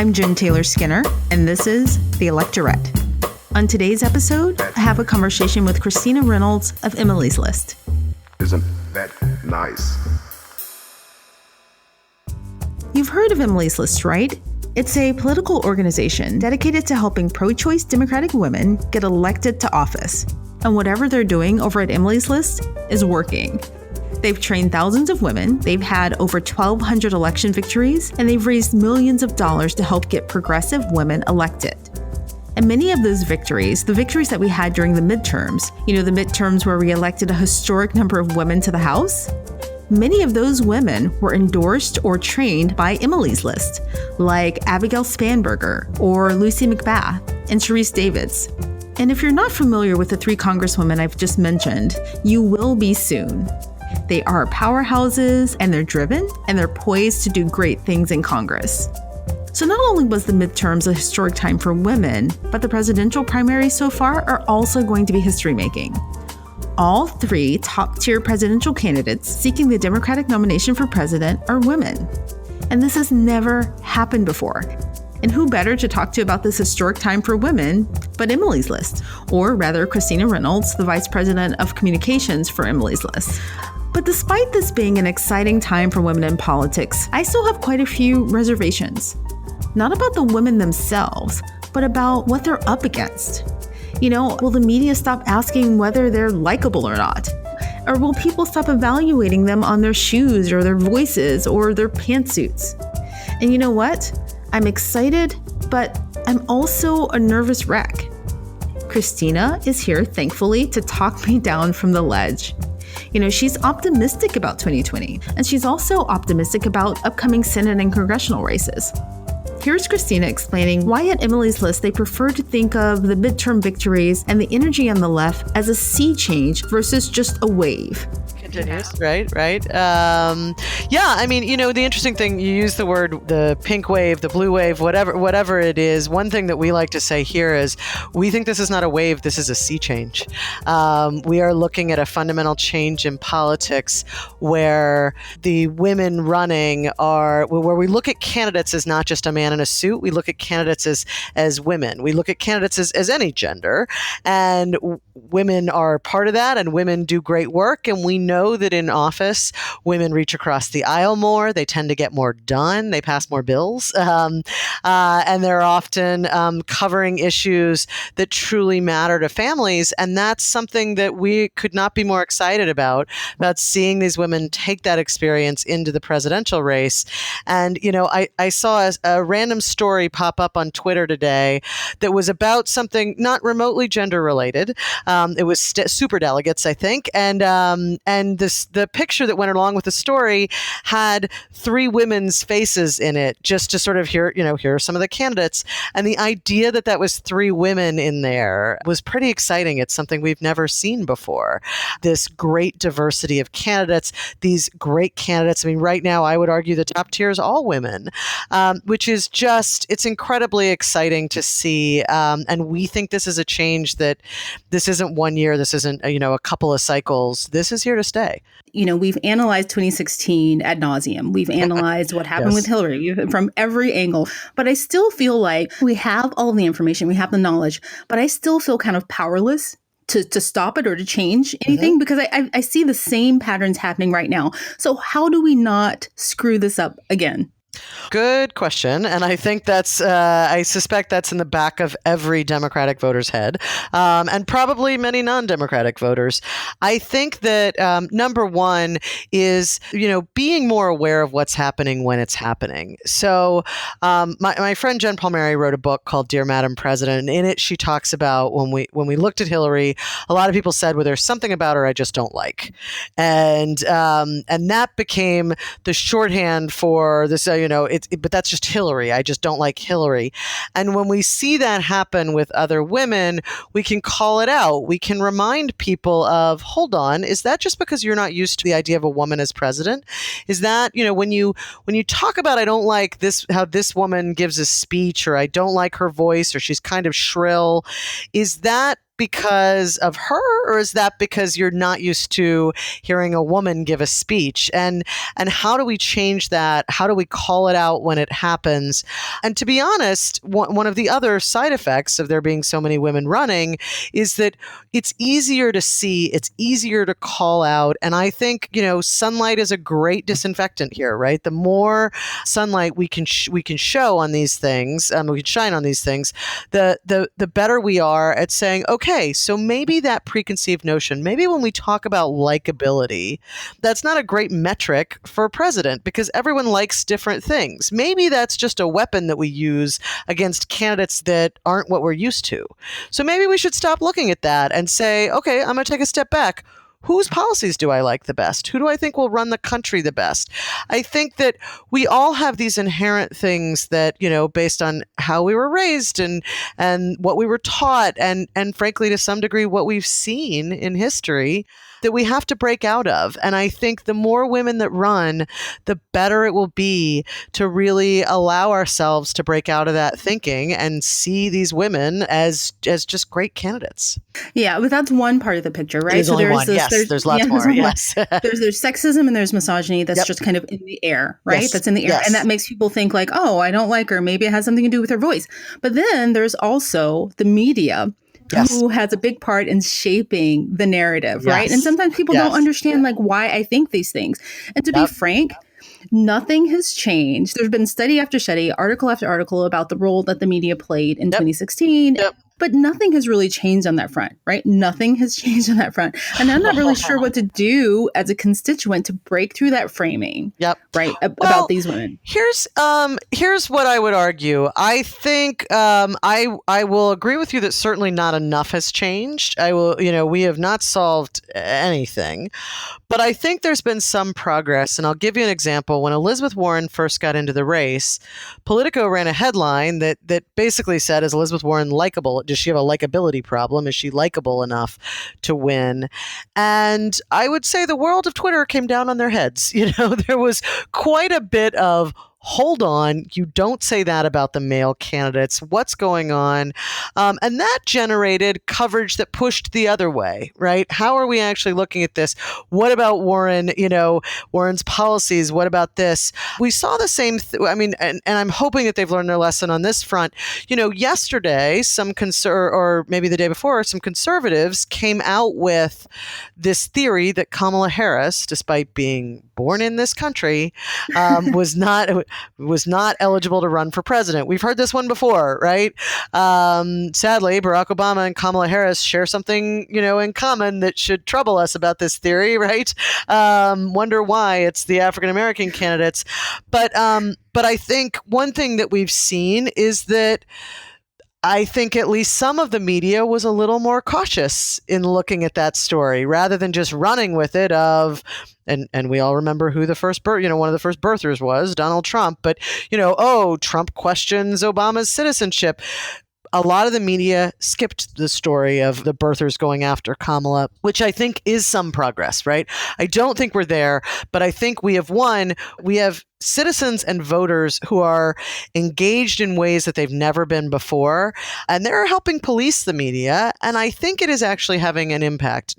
I'm Jen Taylor Skinner, and this is The Electorette. On today's episode, I have a conversation with Christina Reynolds of Emily's List. Isn't that nice? You've heard of Emily's List, right? It's a political organization dedicated to helping pro-choice Democratic women get elected to office. And whatever they're doing over at Emily's List is working. They've trained thousands of women, they've had over 1,200 election victories, and they've raised millions of dollars to help get progressive women elected. And many of those victories, the victories that we had during the midterms, the midterms where we elected a historic number of women to the House, many of those women were endorsed or trained by Emily's List, like Abigail Spanberger or Lucy McBath and Sharice Davids. And if you're not familiar with the three congresswomen I've just mentioned, you will be soon. They are powerhouses, and they're driven, and they're poised to do great things in Congress. So not only was the midterms a historic time for women, but the presidential primaries so far are also going to be history-making. All three top-tier presidential candidates seeking the Democratic nomination for president are women. And this has never happened before. And who better to talk to about this historic time for women but Emily's List, or rather Christina Reynolds, the Vice President of Communications for Emily's List. But despite this being an exciting time for women in politics, I still have quite a few reservations. Not about the women themselves, but about what they're up against. Will the media stop asking whether they're likable or not? Or will people stop evaluating them on their shoes or their voices or their pantsuits? And you know what? I'm excited, but I'm also a nervous wreck. Christina is here, thankfully, to talk me down from the ledge. She's optimistic about 2020, and she's also optimistic about upcoming Senate and congressional races. Here's Christina explaining why at Emily's List they prefer to think of the midterm victories and the energy on the left as a sea change versus just a wave. Continues, right. The interesting thing, you use the word, the pink wave, the blue wave, whatever it is. One thing that we like to say here is we think this is not a wave, this is a sea change. We are looking at a fundamental change in politics where the women running where we look at candidates as not just a man in a suit, we look at candidates as women. We look at candidates as any gender, and women are part of that, and women do great work, and we know that in office, women reach across the aisle more. They tend to get more done. They pass more bills. And they're often covering issues that truly matter to families. And that's something that we could not be more excited about seeing these women take that experience into the presidential race. And, I saw a random story pop up on Twitter today that was about something not remotely gender related. It was super delegates, I think. And the picture that went along with the story had three women's faces in it, just to sort of here are some of the candidates. And the idea that was three women in there was pretty exciting. It's something we've never seen before. This great diversity of candidates, these great candidates. Right now, I would argue the top tier is all women, which is it's incredibly exciting to see. And we think this is a change that this isn't 1 year. This isn't, a couple of cycles. This is here to stay. We've analyzed 2016 ad nauseum. We've analyzed what happened with Hillary from every angle. But I still feel like we have all the information, we have the knowledge, but I still feel kind of powerless to stop it or to change anything because I see the same patterns happening right now. So how do we not screw this up again? Good question. And I think I suspect that's in the back of every Democratic voter's head, and probably many non-Democratic voters. I think that number one is, being more aware of what's happening when it's happening. So my friend Jen Palmieri wrote a book called Dear Madam President. And in it, she talks about when we looked at Hillary, a lot of people said, well, there's something about her I just don't like. And that became the shorthand for this, but that's just Hillary. I just don't like Hillary. And when we see that happen with other women, we can call it out. We can remind people of, hold on, is that just because you're not used to the idea of a woman as president? Is that, when you talk about, I don't like this, how this woman gives a speech, or I don't like her voice, or she's kind of shrill, is that because of her, or is that because you're not used to hearing a woman give a speech? And how do we change that? How do we call it out when it happens? And to be honest, one of the other side effects of there being so many women running is that it's easier to see, it's easier to call out. And I think, sunlight is a great disinfectant here, right? The more sunlight we can show on these things, we can shine on these things, the better we are at saying, okay, so maybe that preconceived notion, maybe when we talk about likability, that's not a great metric for a president because everyone likes different things. Maybe that's just a weapon that we use against candidates that aren't what we're used to. So maybe we should stop looking at that and say, okay, I'm going to take a step back. Whose policies do I like the best? Who do I think will run the country the best? I think that we all have these inherent things that, based on how we were raised and what we were taught and frankly, to some degree, what we've seen in history that we have to break out of. And I think the more women that run, the better it will be to really allow ourselves to break out of that thinking and see these women as just great candidates. Yeah, but that's one part of the picture, right? There's only one. There's lots more. Yes. There's sexism and there's misogyny that's just kind of in the air, right? Yes. That's in the air. Yes. And that makes people think like, oh, I don't like her. Maybe it has something to do with her voice. But then there's also the media. Yes. Who has a big part in shaping the narrative, Yes. right? And sometimes people don't understand like why I think these things. And to be frank, nothing has changed. There's been study after study, article after article about the role that the media played in 2016. But nothing has really changed on that front, right? Nothing has changed on that front. And I'm not really sure what to do as a constituent to break through that framing, right, about these women. Here's what I would argue. I think I will agree with you that certainly not enough has changed. We have not solved anything. But I think there's been some progress, and I'll give you an example. When Elizabeth Warren first got into the race, Politico ran a headline that basically said, is Elizabeth Warren likable? Does she have a likability problem? Is she likable enough to win? And I would say the world of Twitter came down on their heads. There was quite a bit of, hold on, you don't say that about the male candidates. What's going on? And that generated coverage that pushed the other way, right? How are we actually looking at this? What about Warren, Warren's policies? What about this? We saw the same, and I'm hoping that they've learned their lesson on this front. Yesterday, or maybe the day before, some conservatives came out with this theory that Kamala Harris, despite being born in this country, was not eligible to run for president. We've heard this one before, right? Sadly, Barack Obama and Kamala Harris share something, in common that should trouble us about this theory, right? Wonder why it's the African-American candidates. But I think one thing that we've seen is that I think at least some of the media was a little more cautious in looking at that story rather than just running with it and we all remember who the first one of the first birthers was, Donald Trump. But, Trump questions Obama's citizenship. A lot of the media skipped the story of the birthers going after Kamala, which I think is some progress, right? I don't think we're there, but I think we have citizens and voters who are engaged in ways that they've never been before, and they're helping police the media. And I think it is actually having an impact.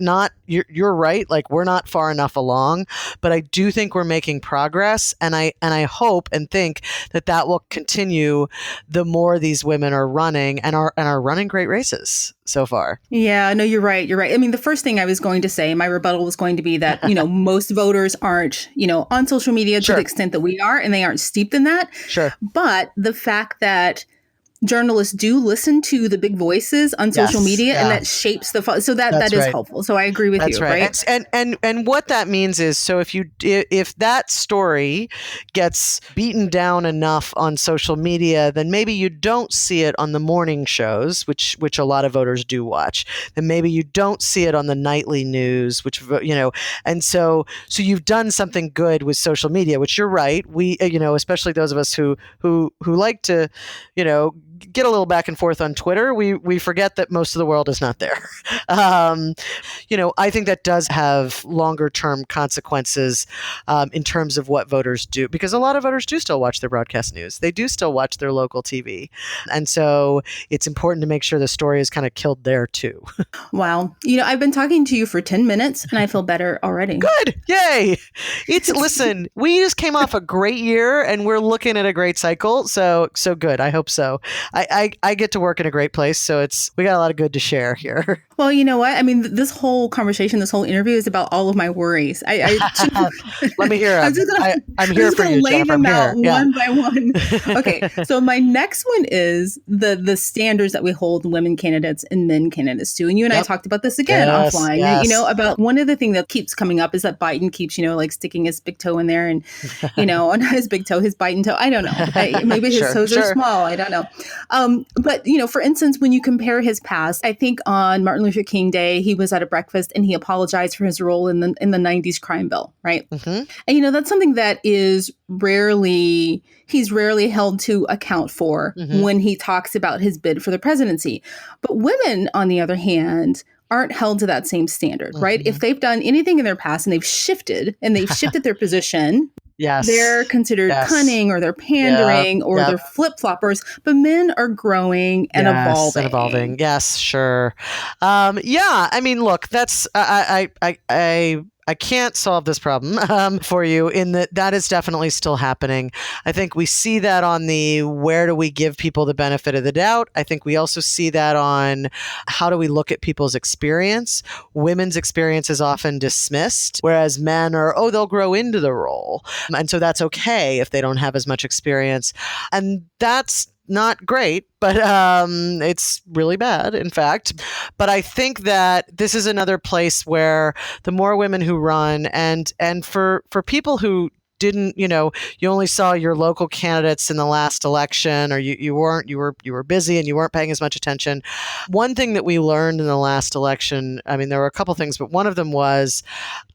You're right, like we're not far enough along, but I do think we're making progress. And I hope and think that will continue the more these women are running and are running great races so far. Yeah, no, you're right. You're right. I mean, the first thing I was going to say, my rebuttal was going to be that, most voters aren't, on social media to the extent that we are, and they aren't steeped in that. Sure. But the fact that journalists do listen to the big voices on social media, and that shapes the so that is helpful. So I agree with you. Right. And what that means is, so if that story gets beaten down enough on social media, then maybe you don't see it on the morning shows, which a lot of voters do watch. Then maybe you don't see it on the nightly news, which and so you've done something good with social media, which you're right. We especially those of us who like to get a little back and forth on Twitter, we forget that most of the world is not there. I think that does have longer term consequences in terms of what voters do, because a lot of voters do still watch their broadcast news. They do still watch their local TV. And so it's important to make sure the story is kind of killed there too. Wow. I've been talking to you for 10 minutes and I feel better already. Good. Yay. Listen, we just came off a great year and we're looking at a great cycle. So good. I hope so. I get to work in a great place. So we got a lot of good to share here. Well, you know what? I mean, this whole conversation, this whole interview is about all of my worries. Let me hear them. I'm here for you, lay Jeff. them I'm out here. one by one. Okay. So my next one is the standards that we hold women candidates and men candidates to. And you and I talked about this again offline. Yes. About one of the things that keeps coming up is that Biden keeps, like sticking his big toe in there and, not his big toe, his Biden toe. I don't know. Maybe his toes are small. I don't know. But, for instance, when you compare his past, I think on Martin Luther King Day, he was at a breakfast and he apologized for his role in the 90s crime bill, right? Mm-hmm. And that's something that he's rarely held to account for when he talks about his bid for the presidency. But women, on the other hand, aren't held to that same standard, right? If they've done anything in their past and they've shifted their position, they're considered cunning or they're pandering or they're flip-floppers, but men are growing and evolving. Yes, sure. I mean, look, that's I can't solve this problem for you in that is definitely still happening. I think we see that on the where do we give people the benefit of the doubt. I think we also see that on how do we look at people's experience. Women's experience is often dismissed, whereas men are, they'll grow into the role. And so that's okay if they don't have as much experience. And that's not great, but it's really bad, in fact. But I think that this is another place where the more women who run and for people who didn't, you only saw your local candidates in the last election, or you were busy and you weren't paying as much attention. One thing that we learned in the last election, I mean, there were a couple things, but one of them was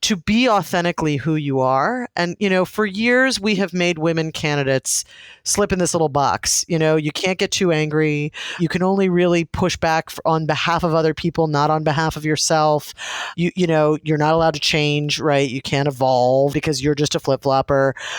to be authentically who you are. And, for years we have made women candidates slip in this little box. You can't get too angry. You can only really push back on behalf of other people, not on behalf of yourself. You're not allowed to change, right? You can't evolve because you're just a flip-flopper.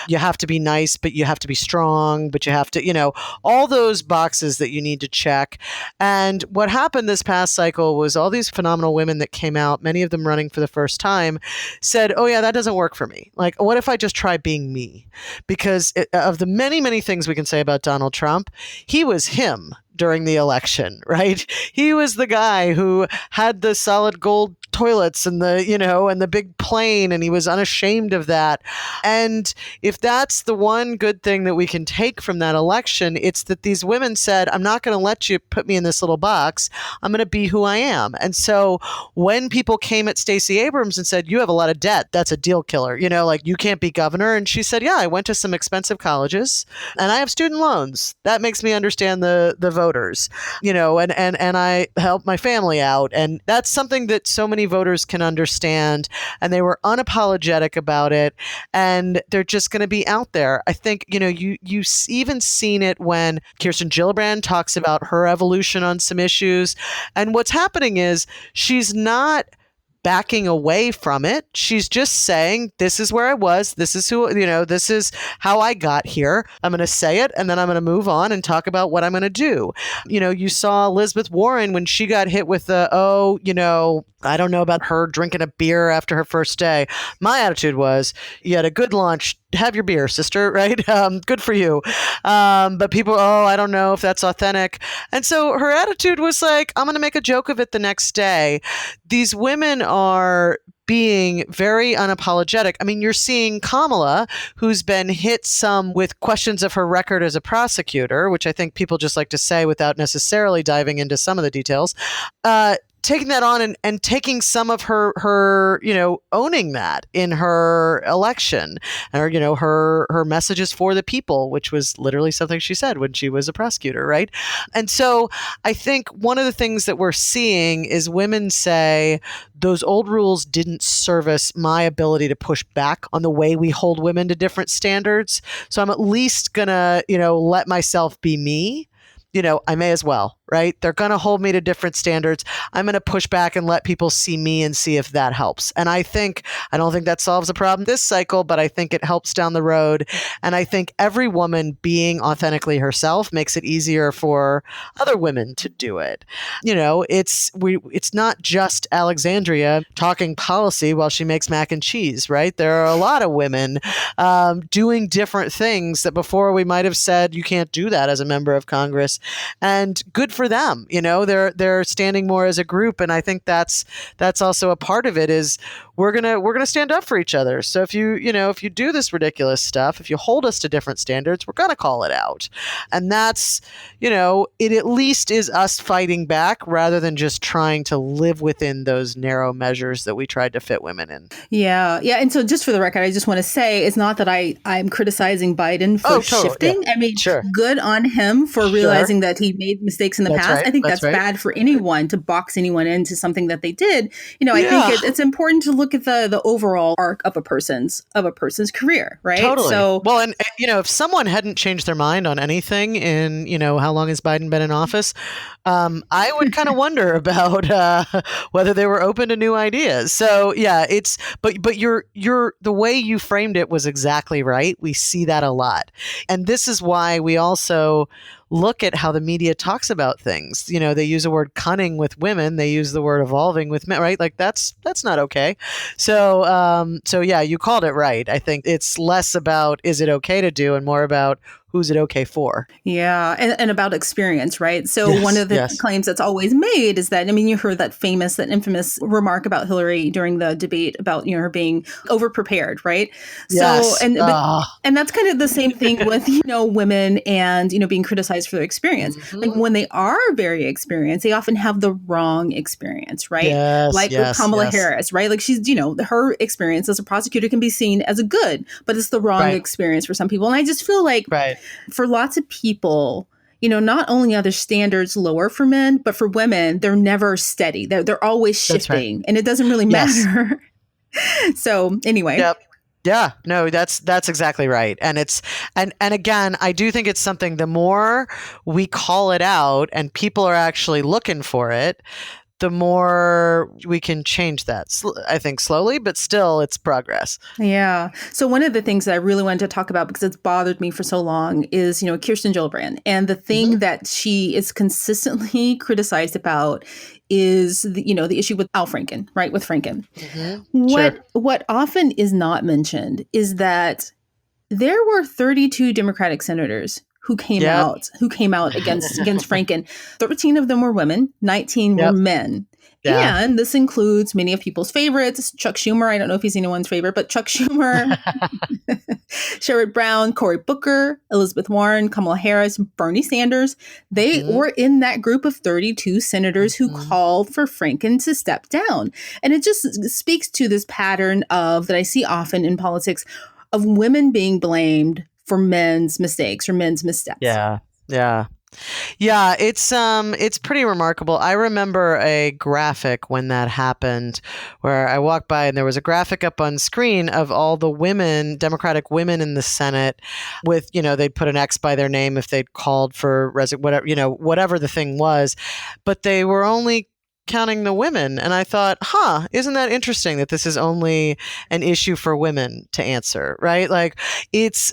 You have to be nice, but you have to be strong, but you have to, all those boxes that you need to check. And what happened this past cycle was all these phenomenal women that came out, many of them running for the first time, said, that doesn't work for me. Like, what if I just try being me? Because of the many, many things we can say about Donald Trump, he was him during the election, right? He was the guy who had the solid gold toilets and the big plane, and he was unashamed of that. And if that's the one good thing that we can take from that election, it's that these women said, I'm not going to let you put me in this little box. I'm going to be who I am. And so when people came at Stacey Abrams and said, you have a lot of debt, that's a deal killer, you can't be governor. And she said, I went to some expensive colleges and I have student loans. That makes me understand the voters, and I help my family out. And that's something that so many voters can understand. And they were unapologetic about it. And they're just going to be out there. I think, you even seen it when Kirsten Gillibrand talks about her evolution on some issues. And what's happening is she's not backing away from it. She's just saying, this is where I was. This is who, this is how I got here. I'm going to say it, and then I'm going to move on and talk about what I'm going to do. You saw Elizabeth Warren when she got hit with the, I don't know about her drinking a beer after her first day. My attitude was, you had a good lunch, have your beer, sister, right? Good for you. But people, I don't know if that's authentic. And so her attitude was like, I'm going to make a joke of it the next day. These women are being very unapologetic. I mean, you're seeing Kamala, who's been hit some with questions of her record as a prosecutor, which I think people just like to say without necessarily diving into some of the details, taking that on and taking some of her owning that in her election, or her messages for the people, which was literally something she said when she was a prosecutor, right? And so I think one of the things that we're seeing is women say those old rules didn't service my ability to push back on the way we hold women to different standards. So I'm at least gonna let myself be me. I may as well, right? They're going to hold me to different standards. I'm going to push back and let people see me and see if that helps. And I don't think that solves a problem this cycle, but I think it helps down the road. And I think every woman being authentically herself makes it easier for other women to do it. It's not just Alexandria talking policy while she makes mac and cheese, right? There are a lot of women doing different things that before we might have said you can't do that as a member of Congress, and good for them. They're standing more as a group, and I think that's also a part of it. Is we're gonna stand up for each other. So if you do this ridiculous stuff, if you hold us to different standards, we're gonna call it out, and that's it at least is us fighting back rather than just trying to live within those narrow measures that we tried to fit women in. Yeah. And so just for the record, I just want to say it's not that I'm criticizing Biden for shifting. Yeah. I mean, sure. Good on him for realizing that he made mistakes in the past. Right. I think that's bad for anyone to box anyone into something that they did. I think it's important to look at the overall arc of a person's career, right? Totally. So, well, and if someone hadn't changed their mind on anything in how long has Biden been in office, I would kind of wonder about whether they were open to new ideas. So yeah, but you're the way you framed it was exactly right. We see that a lot, and this is why we also look at how the media talks about things. They use the word cunning with women. They use the word evolving with men, right? Like that's not okay. So yeah, you called it right. I think it's less about is it okay to do and more about who's it okay for? Yeah. And about experience, right? So one of the claims that's always made is that, you heard that infamous remark about Hillary during the debate about, her being overprepared, right? Yes. So, and that's kind of the same thing with, women and, being criticized for their experience. Mm-hmm. Like when they are very experienced, they often have the wrong experience, right? Yes, with Kamala Harris, right? Like she's, her experience as a prosecutor can be seen as a good, but it's the wrong experience for some people. And I just feel like for lots of people, not only are their standards lower for men, but for women, they're never steady. They're always shifting, and it doesn't really matter. So anyway. Yep. Yeah, no, that's exactly right. And and again, I do think it's something, the more we call it out and people are actually looking for it, the more we can change that. I think slowly, but still it's progress. Yeah. So one of the things that I really wanted to talk about, because it's bothered me for so long, is, Kirsten Gillibrand. And the thing that she is consistently criticized about is the issue with Al Franken, right? With Franken. Mm-hmm. What often is not mentioned is that there were 32 Democratic senators who came out against Franken. 13 of them were women, 19 were men. Yeah. And this includes many of people's favorites. Chuck Schumer, I don't know if he's anyone's favorite, but Chuck Schumer, Sherrod Brown, Cory Booker, Elizabeth Warren, Kamala Harris, Bernie Sanders. They were in that group of 32 senators who called for Franken to step down. And it just speaks to this pattern that I see often in politics of women being blamed for men's mistakes or men's missteps. Yeah, it's pretty remarkable. I remember a graphic when that happened where I walked by and there was a graphic up on screen of all the women, Democratic women in the Senate with, they'd put an X by their name if they'd called for whatever the thing was, but they were only counting the women. And I thought, isn't that interesting that this is only an issue for women to answer, right? Like it's,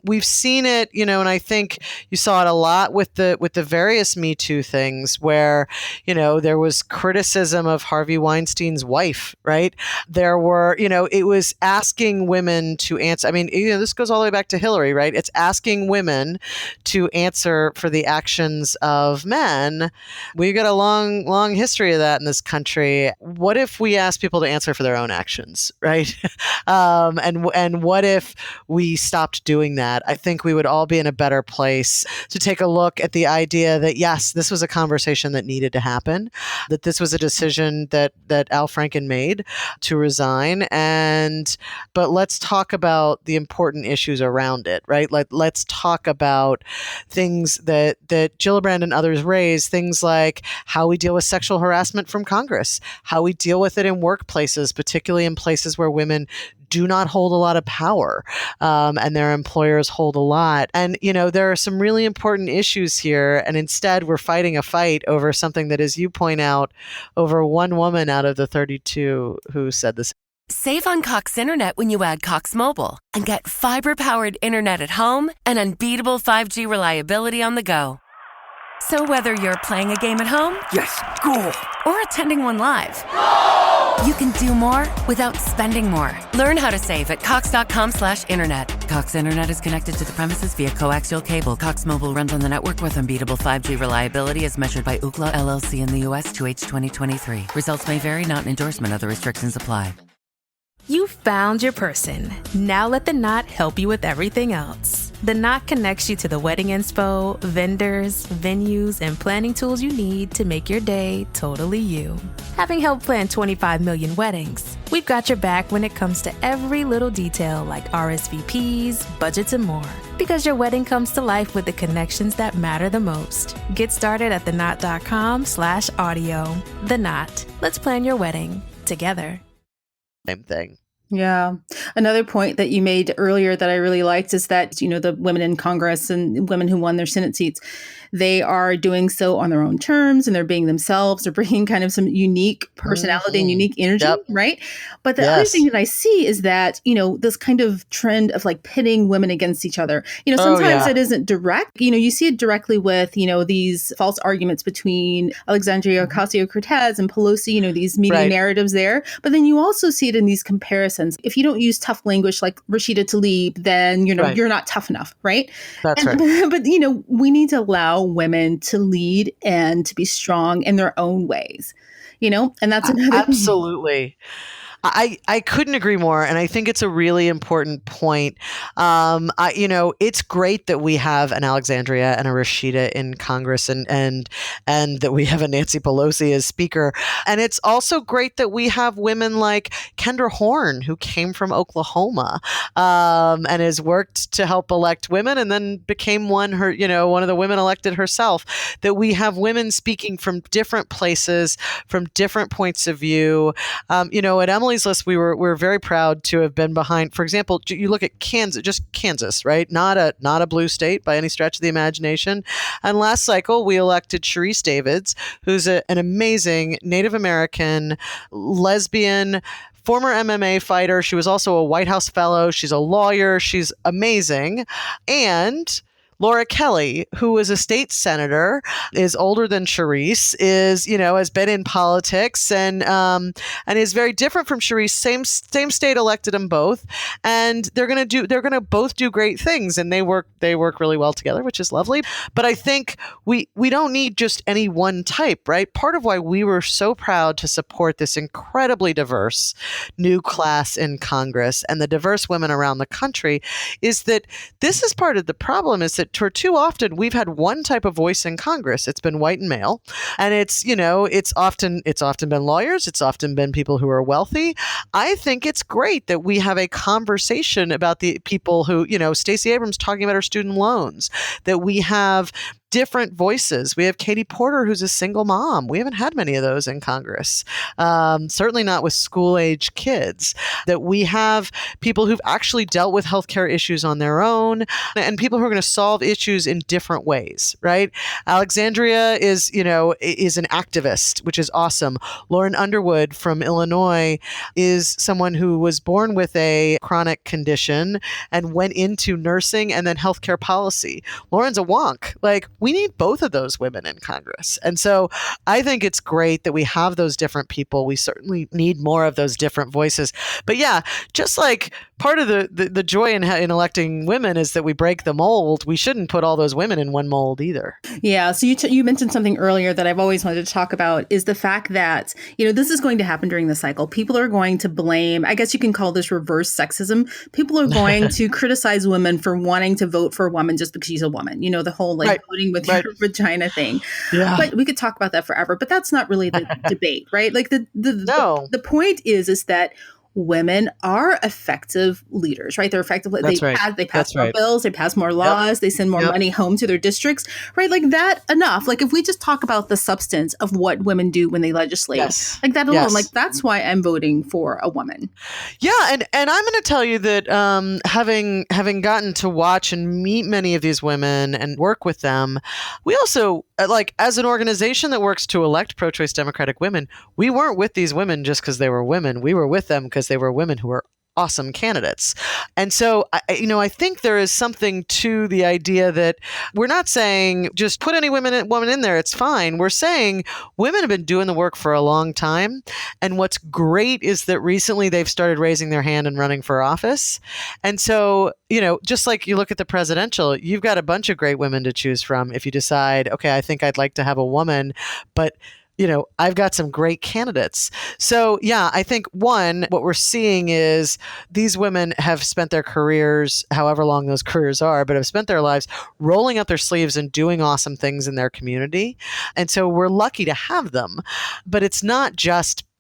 we've seen it, and I think you saw it a lot with the various Me Too things where, there was criticism of Harvey Weinstein's wife, right? There were, it was asking women to answer. I mean, this goes all the way back to Hillary, right? It's asking women to answer for the actions of men. We've got a long history of that in this country. What if we ask people to answer for their own actions, right? And what if we stopped doing that? I think we would all be in a better place to take a look at the idea that yes, this was a conversation that needed to happen, that this was a decision that Al Franken made to resign, but let's talk about the important issues around it, right? Let's talk about things that Gillibrand and others raise, things like how we deal with sexual harassment harassment from Congress, how we deal with it in workplaces, particularly in places where women do not hold a lot of power, and their employers hold a lot. And, there are some really important issues here. And instead, we're fighting a fight over something that, as you point out, over one woman out of the 32 who said this. Save on Cox Internet when you add Cox Mobile and get fiber-powered internet at home and unbeatable 5G reliability on the go. So whether you're playing a game at home, yes, goal, or attending one live, you can do more without spending more. Learn how to save at cox.com/internet. Cox Internet is connected to the premises via coaxial cable. Cox Mobile runs on the network with unbeatable 5G reliability as measured by Ookla LLC in the U.S. 2H 2023. Results may vary, not an endorsement. Other restrictions apply. You found your person. Now let the Knot help you with everything else. The Knot connects you to the wedding inspo, vendors, venues, and planning tools you need to make your day totally you. Having helped plan 25 million weddings, we've got your back when it comes to every little detail like RSVPs, budgets, and more. Because your wedding comes to life with the connections that matter the most. Get started at theknot.com/audio. The Knot. Let's plan your wedding together. Same thing. Yeah. Another point that you made earlier that I really liked is that, the women in Congress and women who won their Senate seats, they are doing so on their own terms and they're being themselves. They're bringing kind of some unique personality and unique energy, right? But the other thing that I see is that, this kind of trend of like pitting women against each other. Sometimes it isn't direct. You see it directly with, these false arguments between Alexandria Ocasio-Cortez and Pelosi, these media narratives there. But then you also see it in these comparisons. If you don't use tough language like Rashida Tlaib, then, you're not tough enough, right? That's right. But, we need to allow women to lead and to be strong in their own ways, and that's another absolutely. I couldn't agree more, and I think it's a really important point. It's great that we have an Alexandria and a Rashida in Congress, and that we have a Nancy Pelosi as Speaker, and it's also great that we have women like Kendra Horn, who came from Oklahoma, and has worked to help elect women, and then became one of the women elected herself. That we have women speaking from different places, from different points of view. At Emily's list, we were very proud to have been behind. For example, you look at Kansas, right? Not a blue state by any stretch of the imagination. And last cycle, we elected Sharice Davids, who's an amazing Native American lesbian former MMA fighter. She was also a White House fellow. She's a lawyer. She's amazing. And Laura Kelly, who was a state senator, is older than Sharice, has been in politics and is very different from Sharice. Same state elected them both, and they're gonna both do great things, and they work really well together, which is lovely. But I think we don't need just any one type, right? Part of why we were so proud to support this incredibly diverse new class in Congress and the diverse women around the country is that this is part of the problem, is that for too often we've had one type of voice in Congress. It's been white and male, and it's often been lawyers. It's often been people who are wealthy. I think it's great that we have a conversation about the people who, Stacey Abrams talking about her student loans, that we have different voices. We have Katie Porter, who's a single mom. We haven't had many of those in Congress, certainly not with school-age kids. That we have people who've actually dealt with healthcare issues on their own, and people who are going to solve issues in different ways, right? Alexandria is an activist, which is awesome. Lauren Underwood from Illinois is someone who was born with a chronic condition and went into nursing and then healthcare policy. Lauren's a wonk. We need both of those women in Congress. And so I think it's great that we have those different people. We certainly need more of those different voices. But yeah, just like part of the joy in electing women is that we break the mold. We shouldn't put all those women in one mold either. Yeah. So you mentioned something earlier that I've always wanted to talk about is the fact that, this is going to happen during the cycle. People are going to blame, I guess you can call this reverse sexism. People are going to criticize women for wanting to vote for a woman just because she's a woman. The whole voting with your vagina thing. Yeah. But we could talk about that forever, but that's not really the debate, right? The point is that women are effective leaders, right? They're effective. They pass more bills, they pass more laws, they send more money home to their districts, right? Like that enough. Like if we just talk about the substance of what women do when they legislate, like that alone, like that's why I'm voting for a woman. Yeah, and I'm going to tell you that having gotten to watch and meet many of these women and work with them, we also, like as an organization that works to elect pro-choice Democratic women, we weren't with these women just because they were women. We were with them because they were women who were awesome candidates. And so, I think there is something to the idea that we're not saying just put any woman in there, it's fine. We're saying women have been doing the work for a long time. And what's great is that recently they've started raising their hand and running for office. And so, just like you look at the presidential, you've got a bunch of great women to choose from if you decide, okay, I think I'd like to have a woman, but I've got some great candidates. So yeah, I think one, what we're seeing is these women have spent their careers, however long those careers are, but have spent their lives rolling up their sleeves and doing awesome things in their community. And so we're lucky to have them, but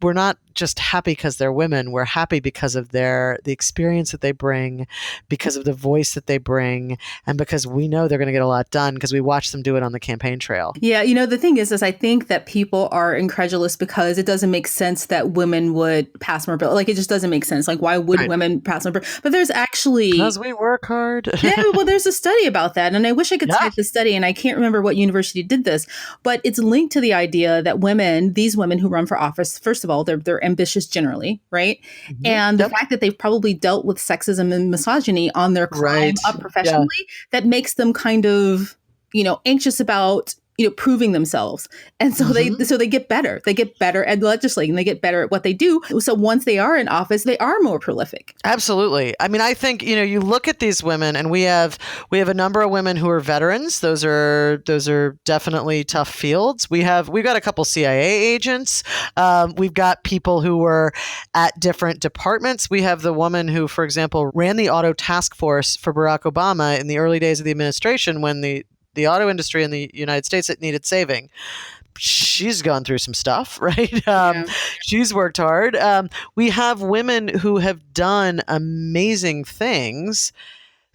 we're not just happy because they're women. We're happy because of the experience that they bring, because of the voice that they bring, and because we know they're going to get a lot done because we watch them do it on the campaign trail. Yeah, the thing is I think that people are incredulous because it doesn't make sense that women would pass more bills. Like it just doesn't make sense. Like why would women pass more bills? But there's actually because we work hard. Yeah, well, there's a study about that, and I wish I could cite the study, and I can't remember what university did this, but it's linked to the idea that these women who run for office, first of all, they're ambitious generally, right? Mm-hmm. And the fact that they've probably dealt with sexism and misogyny on their climb up professionally, that makes them kind of, anxious about proving themselves. And so they get better. They get better at legislating. They get better at what they do. So once they are in office, they are more prolific. Absolutely. I mean, I think, you look at these women and we have a number of women who are veterans. Those are definitely tough fields. we've got a couple CIA agents. We've got people who were at different departments. We have the woman who, for example, ran the auto task force for Barack Obama in the early days of the administration when the auto industry in the United States that needed saving. She's gone through some stuff, right? She's worked hard. We have women who have done amazing things.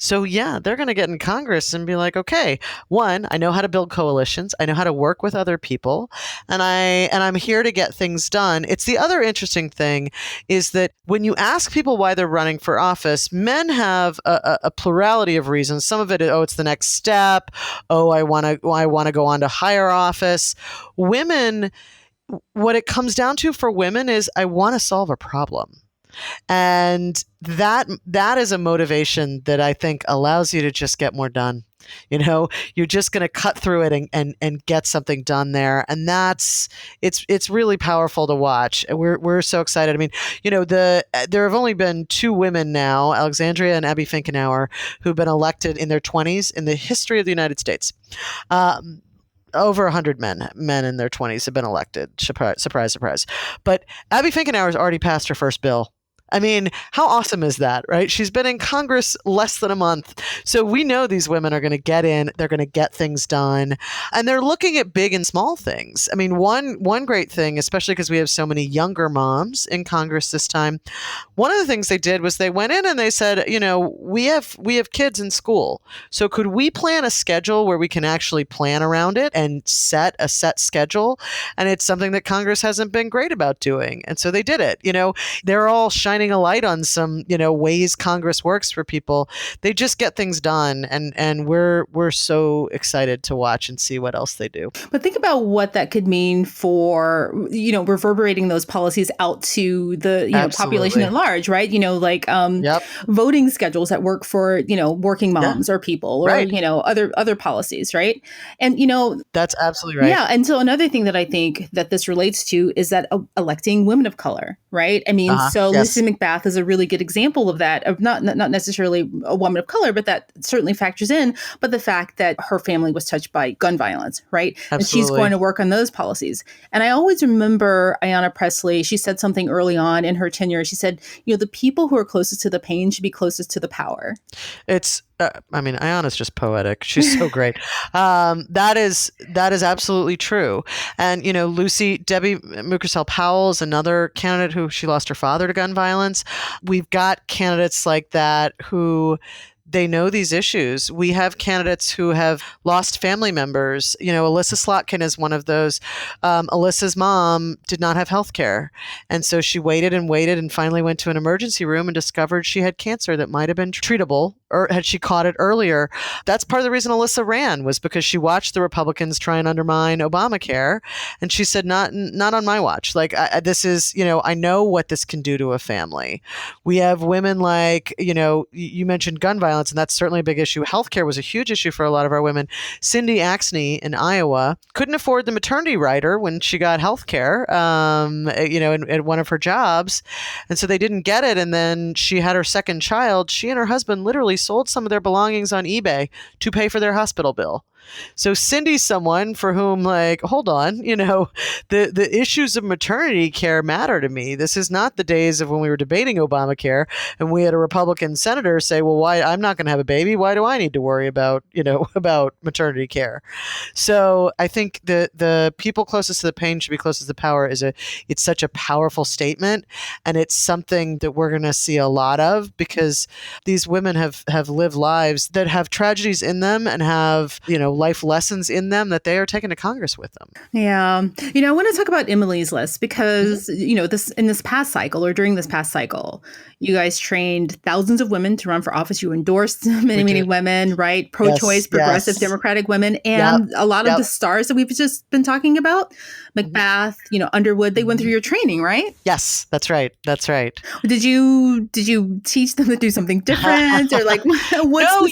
So yeah, they're going to get in Congress and be like, okay, one, I know how to build coalitions. I know how to work with other people, and I'm here to get things done. It's the other interesting thing is that when you ask people why they're running for office, men have a plurality of reasons. Some of it is, it's the next step. I want to go on to higher office. Women, what it comes down to for women is I want to solve a problem. And that is a motivation that I think allows you to just get more done. You're just going to cut through it and get something done there. And it's really powerful to watch. We're so excited. I mean, there have only been two women now, Alexandria and Abby Finkenauer, who've been elected in their 20s in the history of the United States. Over 100 men in their 20s have been elected. Surprise, surprise. But Abby Finkenauer's already passed her first bill. I mean, how awesome is that, right? She's been in Congress less than a month. So we know these women are going to get in, they're going to get things done, and they're looking at big and small things. I mean, one great thing, especially because we have so many younger moms in Congress this time, one of the things they did was they went in and they said, we have kids in school. So could we plan a schedule where we can actually plan around it and set a set schedule? And it's something that Congress hasn't been great about doing. And so they did it. They're all shining a light on some, ways Congress works for people. They just get things done, and we're so excited to watch and see what else they do. But think about what that could mean for, reverberating those policies out to the population at large, right? Voting schedules that work for, working moms or people, or other policies, right? And that's absolutely right. Yeah, and so another thing that I think that this relates to is that electing women of color, right? I mean, Lucy McBath is a really good example of that, of not necessarily a woman of color, but that certainly factors in. But the fact that her family was touched by gun violence, right? Absolutely. And she's going to work on those policies. And I always remember Ayanna Pressley, she said something early on in her tenure. She said, the people who are closest to the pain should be closest to the power. Ayanna's just poetic. She's so great. That is absolutely true. And, Debbie Mukersel-Powell is another candidate who she lost her father to gun violence. We've got candidates like that who they know these issues. We have candidates who have lost family members. Alyssa Slotkin is one of those. Alyssa's mom did not have health care. And so she waited and finally went to an emergency room and discovered she had cancer that might have been treatable, or had she caught it earlier. That's part of the reason Alyssa ran, was because she watched the Republicans try and undermine Obamacare. And she said, not on my watch. Like, this is, I know what this can do to a family. We have women like, you mentioned gun violence, and that's certainly a big issue. Healthcare was a huge issue for a lot of our women. Cindy Axne in Iowa couldn't afford the maternity rider when she got healthcare, at one of her jobs. And so they didn't get it. And then she had her second child. She and her husband literally sold some of their belongings on eBay to pay for their hospital bill. So Cindy's someone for whom, like, hold on, the issues of maternity care matter to me. This is not the days of when we were debating Obamacare and we had a Republican senator say, well, why, I'm not going to have a baby. Why do I need to worry about, about maternity care? So I think the people closest to the pain should be closest to the power it's such a powerful statement. And it's something that we're going to see a lot of, because these women have lived lives that have tragedies in them and have, life lessons in them that they are taking to Congress with them. Yeah. I want to talk about Emily's List because, during this past cycle, you guys trained thousands of women to run for office. You endorsed many women, right? Pro-choice, progressive, Democratic women. And a lot of the stars that we've just been talking about, McBath, Underwood, they went through your training, right? Yes, that's right. That's right. Did you teach them to do something different, or like what's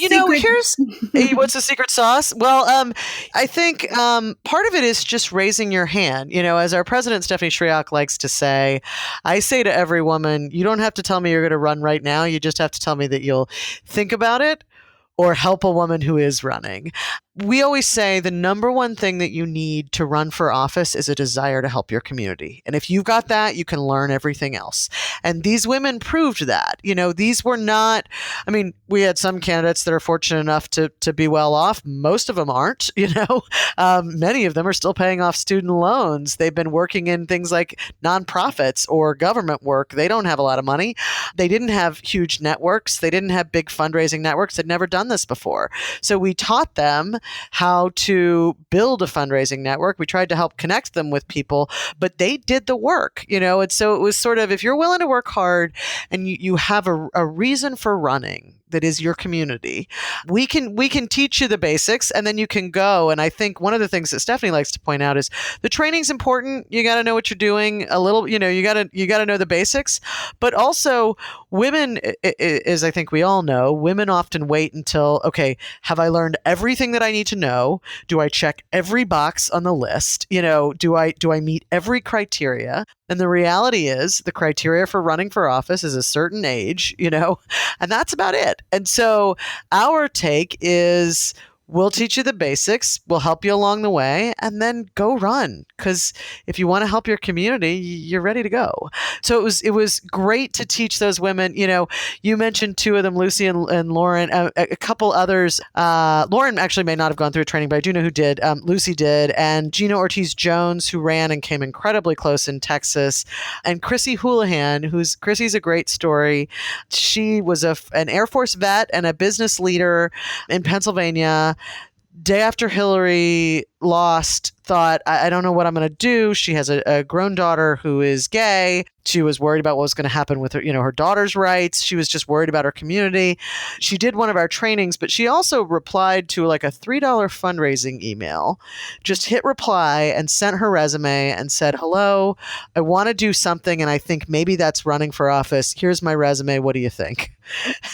the secret sauce? Well, I think part of it is just raising your hand. As our president, Stephanie Shryock, likes to say, I say to every woman, you don't have to tell me you're going to run right now. You just have to tell me that you'll think about it or help a woman who is running. We always say the number one thing that you need to run for office is a desire to help your community. And if you've got that, you can learn everything else. And these women proved that. These were not, we had some candidates that are fortunate enough to be well off. Most of them aren't, many of them are still paying off student loans. They've been working in things like nonprofits or government work. They don't have a lot of money. They didn't have huge networks. They didn't have big fundraising networks. They'd never done this before. So we taught them how to build a fundraising network. We tried to help connect them with people, but they did the work, and so it was sort of, if you're willing to work hard and you have a reason for running that is your community, we can teach you the basics, and then you can go. And I think one of the things that Stephanie likes to point out is the training's important. You got to know what you're doing a little, you got to know the basics, but also women, as I think we all know, women often wait until, okay, have I learned everything that I need to know? Do I check every box on the list? Do I meet every criteria? And the reality is the criteria for running for office is a certain age, and that's about it. And so our take is, we'll teach you the basics, we'll help you along the way, and then go run. Because if you want to help your community, you're ready to go. So it was great to teach those women. You mentioned two of them, Lucy and Lauren, a couple others. Lauren actually may not have gone through training, but I do know who did. Lucy did. And Gina Ortiz-Jones, who ran and came incredibly close in Texas. And Chrissy Houlihan, Chrissy's a great story. She was an Air Force vet and a business leader in Pennsylvania. Day after Hillary lost, thought, I don't know what I'm going to do. She has a grown daughter who is gay. She was worried about what was going to happen with her, her daughter's rights. She was just worried about her community. She did one of our trainings, but she also replied to like a $3 fundraising email, just hit reply and sent her resume and said, hello, I want to do something. And I think maybe that's running for office. Here's my resume. What do you think?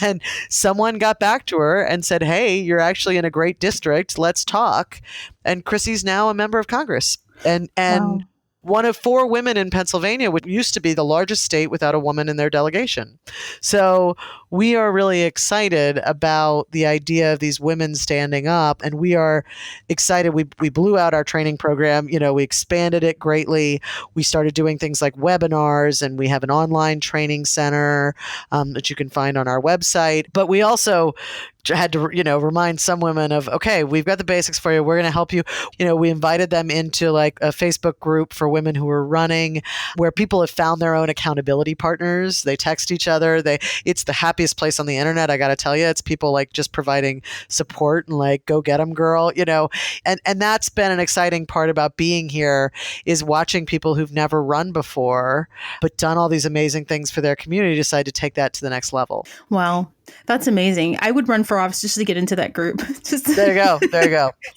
And someone got back to her and said, hey, you're actually in a great district. Let's talk. And Chrissy's now a member of Congress. And wow. One of 4 women in Pennsylvania, which used to be the largest state without a woman in their delegation. So we are really excited about the idea of these women standing up, and we are excited. We blew out our training program. We expanded it greatly. We started doing things like webinars, and we have an online training center that you can find on our website. But we also had to, remind some women of, okay, we've got the basics for you. We're going to help you. We invited them into like a Facebook group for women who are running, where people have found their own accountability partners. They text each other. It's the happiest place on the internet. I got to tell you, it's people like just providing support and like, go get them, girl, and that's been an exciting part about being here, is watching people who've never run before, but done all these amazing things for their community, decide to take that to the next level. Wow. That's amazing. I would run for office just to get into that group. There you go.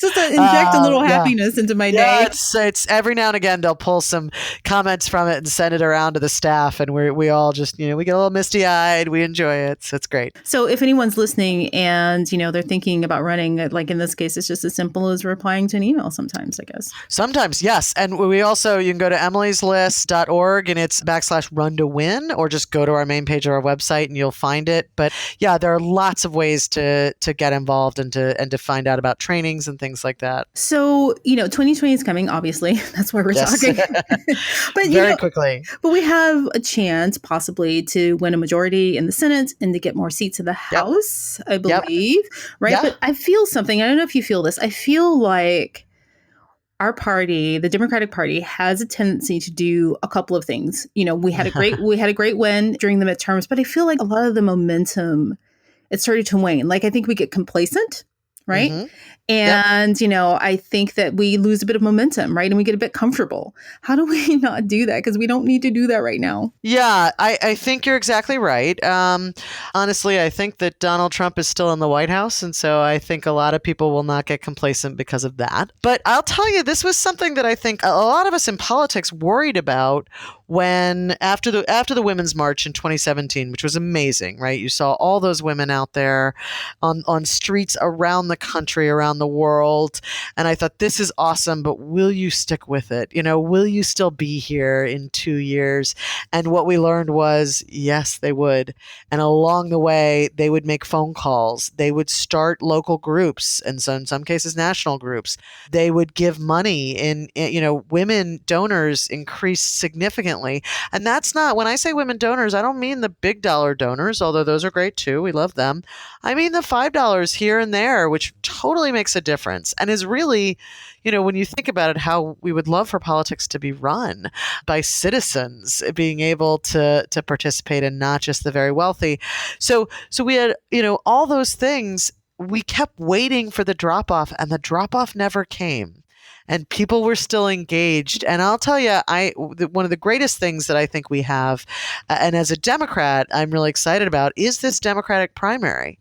Just to inject a little happiness into my day. It's every now and again they'll pull some comments from it and send it around to the staff, and we all just, we get a little misty-eyed. We enjoy it. So it's great. So if anyone's listening and, they're thinking about running, like in this case, it's just as simple as replying to an email sometimes, I guess. Sometimes, yes. And we also, you can go to emilyslist.org and it's /run to win, or just go to our main page of our website and you'll find it. But yeah, there are lots of ways to get involved and to find out about trainings and things like that. So, 2020 is coming, obviously. That's why we're talking. But very quickly. But we have a chance possibly to win a majority in the Senate and to get more seats in the House, I believe. Right. Yeah. But I feel something. I don't know if you feel this. I feel like our party, the Democratic Party, has a tendency to do a couple of things. We had a great win during the midterms, but I feel like a lot of the momentum, it started to wane. Like, I think we get complacent, right? Mm-hmm. And, I think that we lose a bit of momentum, right? And we get a bit comfortable. How do we not do that? Because we don't need to do that right now. Yeah, I think you're exactly right. Honestly, I think that Donald Trump is still in the White House. And so I think a lot of people will not get complacent because of that. But I'll tell you, this was something that I think a lot of us in politics worried about when after the Women's March in 2017, which was amazing, right? You saw all those women out there on streets around the country, around the world. And I thought, this is awesome, but will you stick with it? Will you still be here in 2 years? And what we learned was, yes, they would. And along the way, they would make phone calls. They would start local groups, and so in some cases, national groups. They would give money, and women donors increased significantly. And that's not, when I say women donors, I don't mean the big dollar donors, although those are great too. We love them. I mean the $5 here and there, which totally makes a difference and is really, when you think about it, how we would love for politics to be run by citizens being able to participate, and not just the very wealthy. So we had, all those things. We kept waiting for the drop off, and the drop off never came. And people were still engaged. And I'll tell you, one of the greatest things that I think we have, and as a Democrat, I'm really excited about, is this Democratic primary.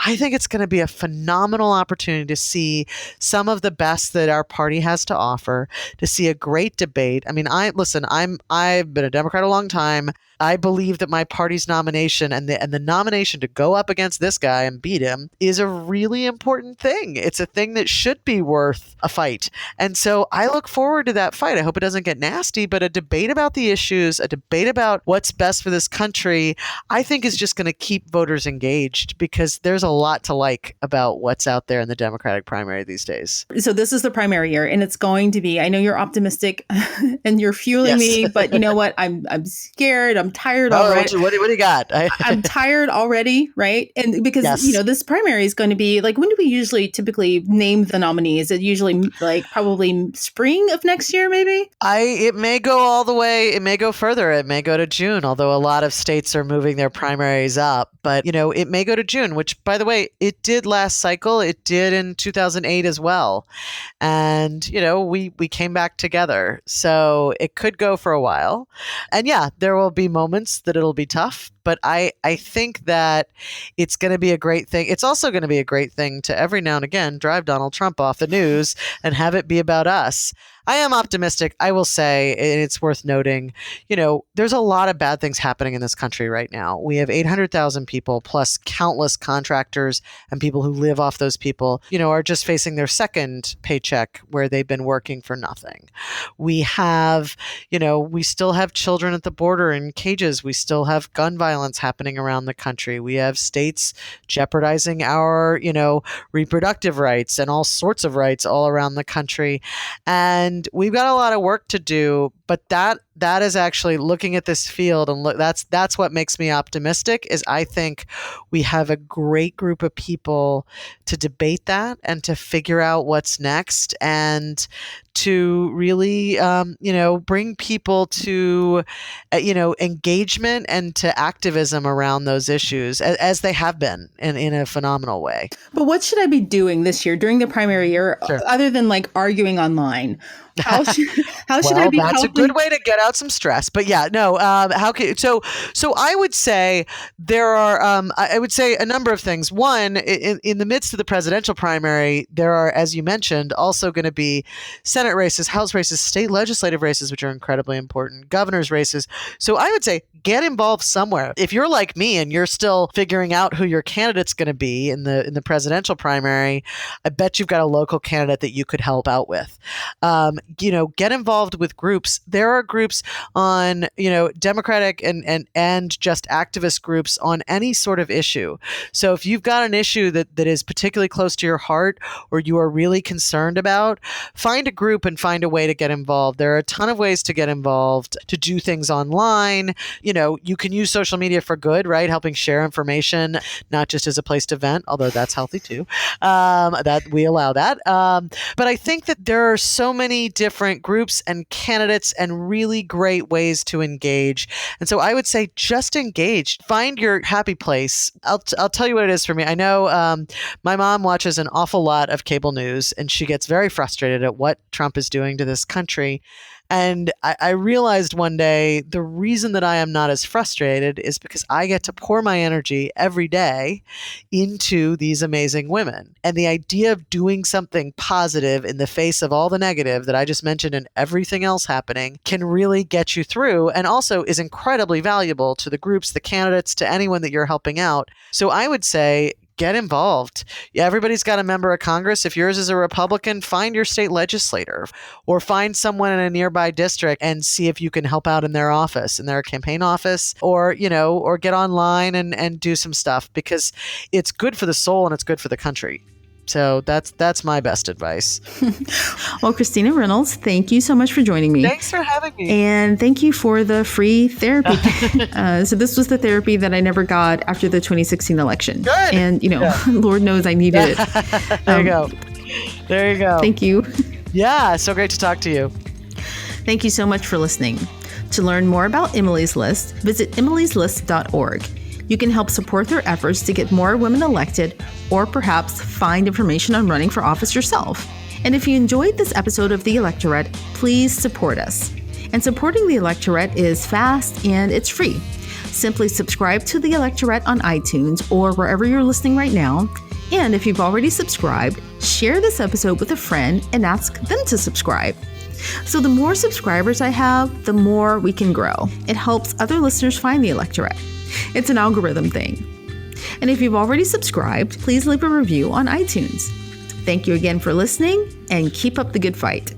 I think it's going to be a phenomenal opportunity to see some of the best that our party has to offer, to see a great debate. I mean, I've been a Democrat a long time. I believe that my party's nomination and the nomination to go up against this guy and beat him is a really important thing. It's a thing that should be worth a fight. And so I look forward to that fight. I hope it doesn't get nasty, but a debate about the issues, a debate about what's best for this country, I think is just going to keep voters engaged, because there's a lot to like about what's out there in the Democratic primary these days. So this is the primary year, and it's going to be, I know you're optimistic and you're fueling me, but you know what? I'm scared. I'm tired already. What do you got? I'm tired already, right? And because, this primary is going to be like, when do we typically name the nominee? Is it usually like probably spring of next year, maybe? It may go all the way. It may go further. It may go to June, although a lot of states are moving their primaries up. But, it may go to June, which, by the way, it did last cycle. It did in 2008 as well. And, we came back together. So it could go for a while. And yeah, there will be moments that it'll be tough. But I think that it's going to be a great thing. It's also going to be a great thing to every now and again drive Donald Trump off the news and have it be about us. I am optimistic. I will say, and it's worth noting, there's a lot of bad things happening in this country right now. We have 800,000 people plus countless contractors and people who live off those people, are just facing their second paycheck where they've been working for nothing. We have, we still have children at the border in cages. We still have gun violence happening around the country. We have states jeopardizing our, reproductive rights and all sorts of rights all around the country. And we've got a lot of work to do, but that is actually looking at this field, and that's what makes me optimistic. Is I think we have a great group of people to debate that and to figure out what's next, and to really bring people to engagement and to activism around those issues as they have been in a phenomenal way. But what should I be doing this year during the primary year, other than like arguing online? How should I be? That's a good way to get out some stress. But so I would say there are a number of things. One, in the midst of the presidential primary, there are, as you mentioned, also going to be Senate races, House races, state legislative races, which are incredibly important, governor's races. So I would say get involved somewhere. If you're like me and you're still figuring out who your candidate's going to be in the presidential primary, I bet you've got a local candidate that you could help out with. Get involved with groups. There are groups on, Democratic and just activist groups on any sort of issue. So if you've got an issue that is particularly close to your heart or you are really concerned about, find a group and find a way to get involved. There are a ton of ways to get involved, to do things online. You can use social media for good, right? Helping share information, not just as a place to vent, although that's healthy too. That we allow that. But I think that there are so many different groups and candidates and really great ways to engage. And so I would say just engage. Find your happy place. I'll tell you what it is for me. I know my mom watches an awful lot of cable news, and she gets very frustrated at what Trump is doing to this country. And I realized one day the reason that I am not as frustrated is because I get to pour my energy every day into these amazing women. And the idea of doing something positive in the face of all the negative that I just mentioned and everything else happening can really get you through, and also is incredibly valuable to the groups, the candidates, to anyone that you're helping out. So I would say, get involved. Yeah, everybody's got a member of Congress. If yours is a Republican, find your state legislator or find someone in a nearby district and see if you can help out in their office, in their campaign office, or get online and do some stuff, because it's good for the soul and it's good for the country. So that's my best advice. Well, Christina Reynolds, thank you so much for joining me. Thanks for having me. And thank you for the free therapy. So this was the therapy that I never got after the 2016 election. Good. And, Lord knows I needed it. There you go. Thank you. Yeah, so great to talk to you. Thank you so much for listening. To learn more about Emily's List, visit emilyslist.org. You can help support their efforts to get more women elected, or perhaps find information on running for office yourself. And if you enjoyed this episode of The Electorette, please support us. And supporting The Electorette is fast and it's free. Simply subscribe to The Electorette on iTunes or wherever you're listening right now. And if you've already subscribed, share this episode with a friend and ask them to subscribe. So the more subscribers I have, the more we can grow. It helps other listeners find The Electorette. It's an algorithm thing. And if you've already subscribed, please leave a review on iTunes. Thank you again for listening, and keep up the good fight.